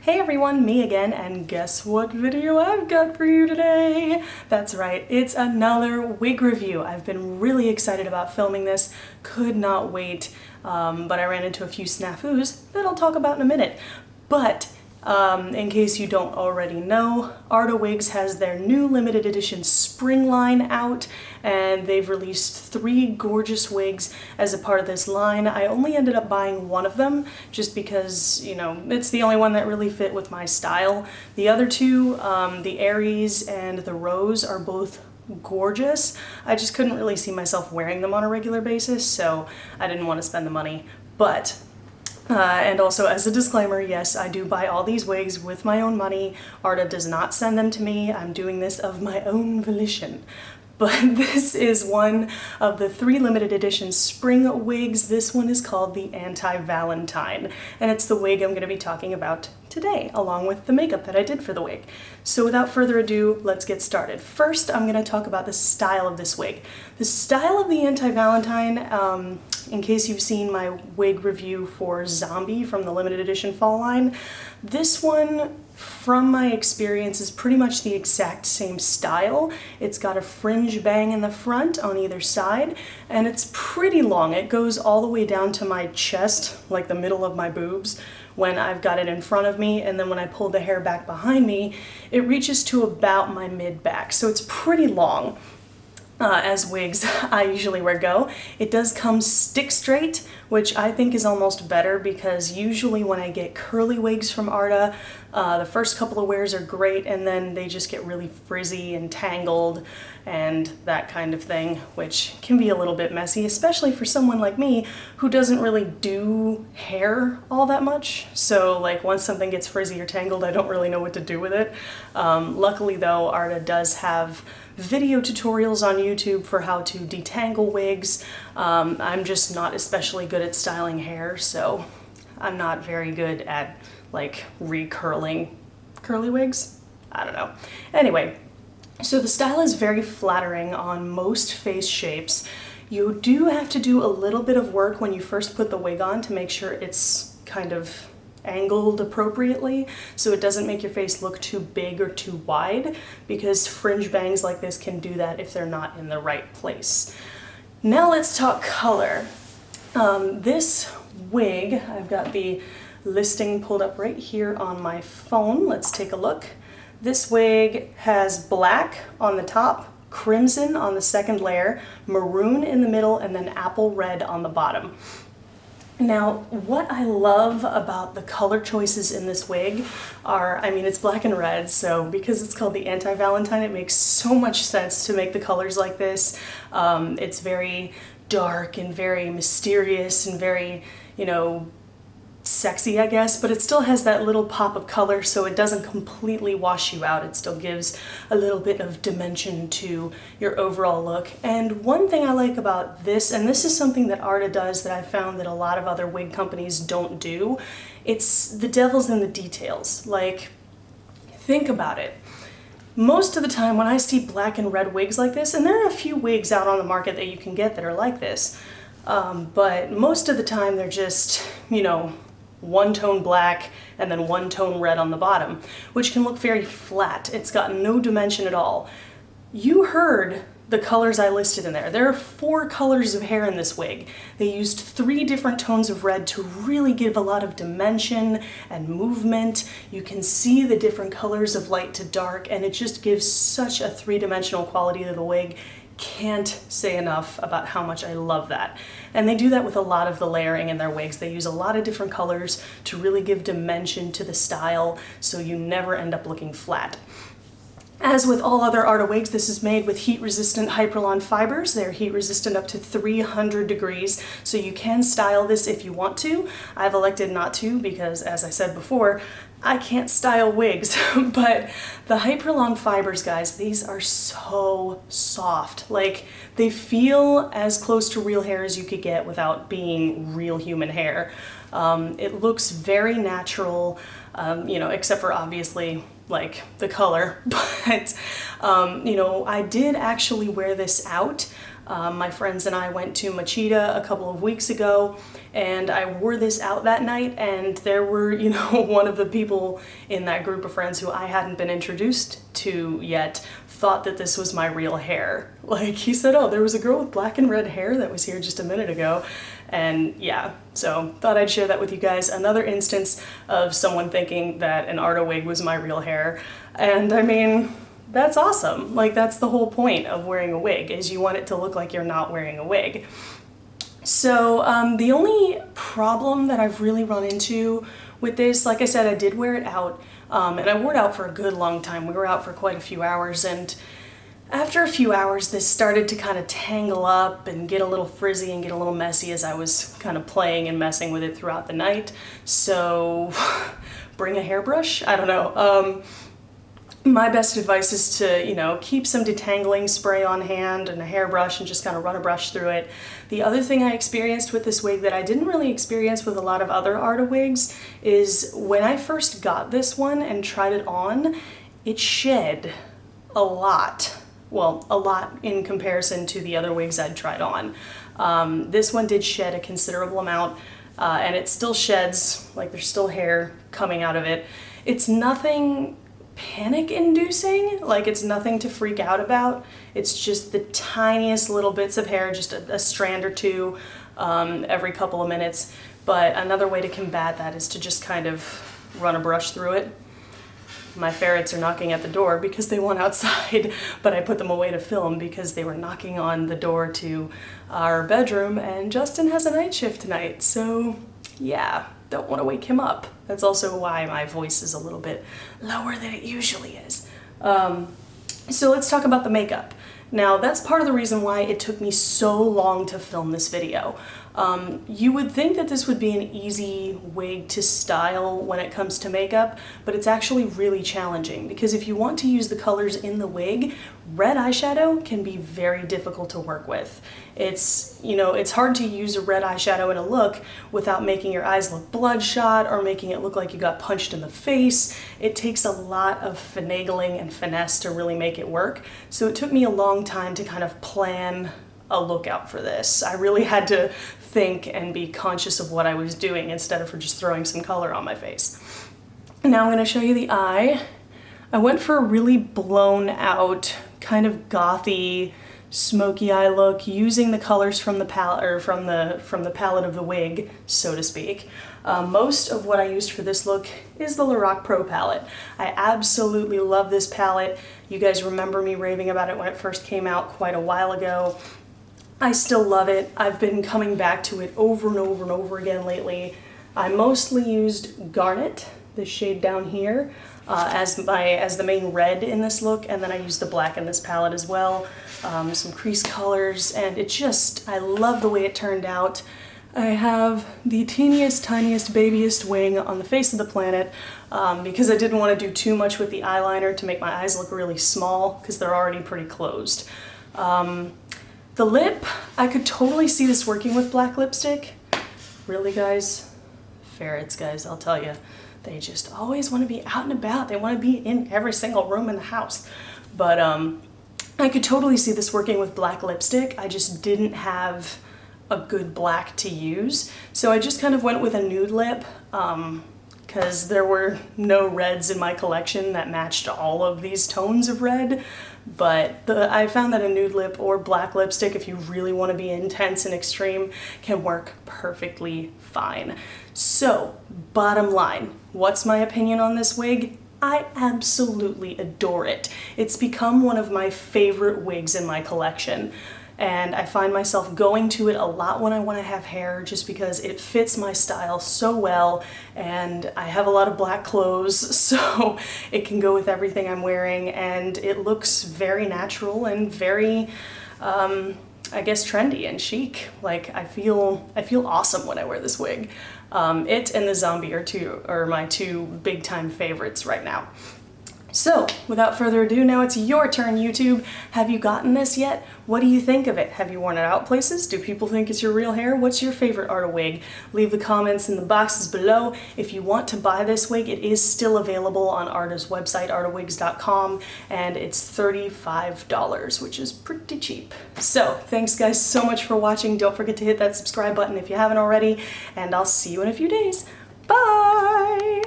Hey everyone, me again, and guess what video I've got for you today? That's right, it's another wig review. I've been really excited about filming this, could not wait, but I ran into a few snafus that I'll talk about in a minute. But in case you don't already know, Arda Wigs has their new limited edition spring line out, and they've released 3 gorgeous wigs as a part of this line. I only ended up buying one of them just because, you know, it's the only one that really fit with my style. The other two, the Aries and the Rose, are both gorgeous. I just couldn't really see myself wearing them on a regular basis, so I didn't want to spend the money. But and also, as a disclaimer, yes, I do buy all these wigs with my own money. Arda does not send them to me. I'm doing this of my own volition. But this is one of the 3 limited edition spring wigs. This one is called the Anti-Valentine, and it's the wig I'm going to be talking about today, along with the makeup that I did for the wig. So without further ado, let's get started. First, I'm going to talk about the style of this wig. The style of the Anti-Valentine, in case you've seen my wig review for Zombie from the limited edition fall line, this one, from my experience, is pretty much the exact same style. It's got a fringe bang in the front on either side, and it's pretty long. It goes all the way down to my chest, like the middle of my boobs, when I've got it in front of me, and then when I pull the hair back behind me, it reaches to about my mid-back, so it's pretty long. As wigs I usually wear go. It does come stick straight, which I think is almost better, because usually when I get curly wigs from Arda, the first couple of wears are great, and then they just get really frizzy and tangled and that kind of thing, which can be a little bit messy, especially for someone like me who doesn't really do hair all that much. So like once something gets frizzy or tangled, I don't really know what to do with it. Luckily though, Arda does have video tutorials on YouTube for how to detangle wigs. I'm just not especially good at styling hair, so I'm not very good at like recurling curly wigs. I don't know. Anyway, so the style is very flattering on most face shapes. You do have to do a little bit of work when you first put the wig on to make sure it's kind of angled appropriately so it doesn't make your face look too big or too wide, because fringe bangs like this can do that if they're not in the right place. Now let's talk color. This wig, I've got the listing pulled up right here on my phone. Let's take a look. This wig has black on the top, crimson on the second layer, maroon in the middle, and then apple red on the bottom. Now, what I love about the color choices in this wig are, I mean, it's black and red, so because it's called the Anti-Valentine, it makes so much sense to make the colors like this. It's very dark and very mysterious and very, you know, sexy, I guess, but it still has that little pop of color, so it doesn't completely wash you out. It still gives a little bit of dimension to your overall look. And one thing I like about this, and this is something that Arda does that I found that a lot of other wig companies don't do, it's the devil's in the details. Like, think about it. Most of the time when I see black and red wigs like this, and there are a few wigs out on the market that you can get that are like this, but most of the time they're just, you know, one tone black and then one tone red on the bottom, which can look very flat. It's got no dimension at all. You heard the colors I listed in there. There are 4 colors of hair in this wig. They used 3 different tones of red to really give a lot of dimension and movement. You can see the different colors of light to dark, and it just gives such a 3-dimensional quality to the wig. Can't say enough about how much I love that. And they do that with a lot of the layering in their wigs. They use a lot of different colors to really give dimension to the style, so you never end up looking flat. As with all other Arda wigs, this is made with heat-resistant Hyperlon fibers. They're heat-resistant up to 300 degrees, so you can style this if you want to. I've elected not to because, as I said before, I can't style wigs, but the Hyperlon fibers, guys, these are so soft. Like, they feel as close to real hair as you could get without being real human hair. It looks very natural, you know, except for obviously like the color, but you know, I did actually wear this out My friends and I went to Machida a couple of weeks ago, and I wore this out that night, and there were, you know, one of the people in that group of friends who I hadn't been introduced to yet thought that this was my real hair. Like, he said, oh, there was a girl with black and red hair that was here just a minute ago. And yeah, so thought I'd share that with you guys. Another instance of someone thinking that an Arda wig was my real hair. And I mean, that's awesome. Like, that's the whole point of wearing a wig, is you want it to look like you're not wearing a wig. So the only problem that I've really run into with this, like I said, I did wear it out, and I wore it out for a good long time. We were out for quite a few hours, and after a few hours this started to kind of tangle up and get a little frizzy and get a little messy as I was kind of playing and messing with it throughout the night. So bring a hairbrush? I don't know. My best advice is to, you know, keep some detangling spray on hand and a hairbrush and just kind of run a brush through it. The other thing I experienced with this wig that I didn't really experience with a lot of other Arda wigs is when I first got this one and tried it on, it shed a lot. Well, a lot in comparison to the other wigs I'd tried on. This one did shed a considerable amount, and it still sheds, like there's still hair coming out of it. It's nothing panic-inducing, like it's nothing to freak out about. It's just the tiniest little bits of hair, just a strand or two every couple of minutes. But another way to combat that is to just kind of run a brush through it. My ferrets are knocking at the door because they want outside, but I put them away to film because they were knocking on the door to our bedroom, and Justin has a night shift tonight, so yeah, don't want to wake him up. That's also why my voice is a little bit lower than it usually is. So let's talk about the makeup. Now, that's part of the reason why it took me so long to film this video. You would think that this would be an easy wig to style when it comes to makeup, but it's actually really challenging because if you want to use the colors in the wig, red eyeshadow can be very difficult to work with. It's, you know, it's hard to use a red eyeshadow in a look without making your eyes look bloodshot or making it look like you got punched in the face. It takes a lot of finagling and finesse to really make it work. So it took me a long time to kind of plan a look out for this. I really had to think and be conscious of what I was doing instead of just throwing some color on my face. Now I'm going to show you the eye. I went for a really blown out, kind of gothy, smoky eye look, using the colors from the palette, or from the palette of the wig, so to speak. Most of what I used for this look is the Lorac Pro palette. I absolutely love this palette. You guys remember me raving about it when it first came out quite a while ago. I still love it. I've been coming back to it over and over and over again lately. I mostly used Garnet, this shade down here, as the main red in this look, and then I used the black in this palette as well. Some crease colors, and I love the way it turned out. I have the teeniest, tiniest, babiest wing on the face of the planet because I didn't want to do too much with the eyeliner to make my eyes look really small because they're already pretty closed. The lip, I could totally see this working with black lipstick. Really, guys? Ferrets, guys, I'll tell you. They just always want to be out and about. They want to be in every single room in the house. But I could totally see this working with black lipstick. I just didn't have a good black to use. So I just kind of went with a nude lip because there were no reds in my collection that matched all of these tones of red. But I found that a nude lip or black lipstick, if you really want to be intense and extreme, can work perfectly fine. So, bottom line, what's my opinion on this wig? I absolutely adore it. It's become one of my favorite wigs in my collection. And I find myself going to it a lot when I want to have hair just because it fits my style so well, and I have a lot of black clothes, so it can go with everything I'm wearing, and it looks very natural and very, I guess, trendy and chic. Like, I feel awesome when I wear this wig. It and the zombie are my two big time favorites right now. So, without further ado, now it's your turn, YouTube. Have you gotten this yet? What do you think of it? Have you worn it out places? Do people think it's your real hair? What's your favorite Arda wig? Leave the comments in the boxes below. If you want to buy this wig, it is still available on Arda's website, ardawigs.com, and it's $35, which is pretty cheap. So, thanks guys so much for watching. Don't forget to hit that subscribe button if you haven't already, and I'll see you in a few days. Bye!